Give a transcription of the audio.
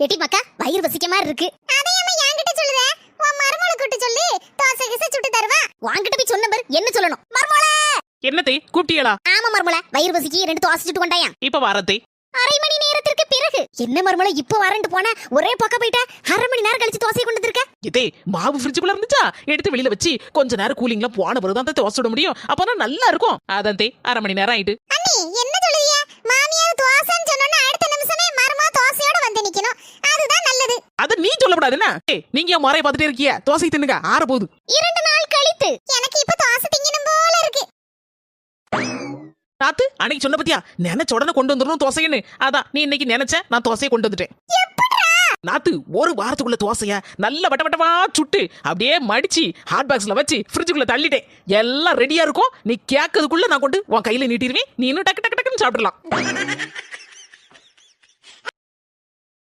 எட்டி மக்கா வயிறு வசிக்க மாதிரி இருக்கு. அதையம்மா என்கிட்ட சொல்லுத? உன் மருமகளை கூட்டி சொல்லி தோசை கிசை சுட்டு தருவா. வாங்கிட்ட போய் சொன்ன பாரு, என்ன சொல்லணும்? மர்மோளே. என்னத்தை கூப்பிட்டியலா? ஆமா மர்மோளே, வயிறு வசிக்கு 2 தோசை சுட்டு கொண்டாயா. இப்ப வாரத்தை அரை மணி நேரத்திற்கு பிறகு. என்ன மர்மோளே இப்ப வரேன்னு போன, ஒரே பக்கம் போயிட்ட. அரை மணி நேரம் கழிச்சு தோசை கொண்டு வந்திருக்க. இதே மாவு ஃப்ரிட்ஜுக்குள்ள இருந்துச்சா, எடுத்து வெளியில வச்சு கொஞ்ச நேரம் கூலிங்ல போன பிறகு தான் தோசை சுட முடியும். அப்பதான் நல்லா இருக்கும். அதே அரை மணி நேரம் ஆயிட்டு. அண்ணி என்ன சொல்லுதிய? மாமியார் தோசைன்னு சொன்னோன்னா அடுத்த நிமிஷமே மருமா தோசையோட வந்து நிக்கணும். அதுதான் நல்லது. அத நீ சொல்லக்கூடாது என்ன? நீங்க என் முறைய பார்த்துட்டே இருக்கிய, தோசை தின்னுங்க, ஆற போகுது. 2 நாள் கழித்து. எனக்கு இப்ப தோசை திங்கணும் போல இருக்கு. நாத்து அன்னைக்கு சொன்ன பத்தியா, நினைச்ச உடனே கொண்டு வந்துடணும் தோசைன்னு. அதான் நீ இன்னைக்கு நினைச்ச, நான் தோசையை கொண்டு வந்துட்டேன். நாத்து ஒரு வாரத்துக்குள்ள தோசைய நல்ல வட்ட வட்டமா சுட்டு அப்படியே மடிச்சு ஹாட் பாக்ஸ்ல வச்சு ஃப்ரிட்ஜுக்குள்ள தள்ளிட்டேன். எல்லாம் ரெடியா இருக்கும். நீ கேட்கறதுக்குள்ள நான் கொண்டு உன் கையில நீட்டிடுவேன். நீ இன்னும் டக்கு டக்கு டக்குன்னு சாப்பிடலாம்.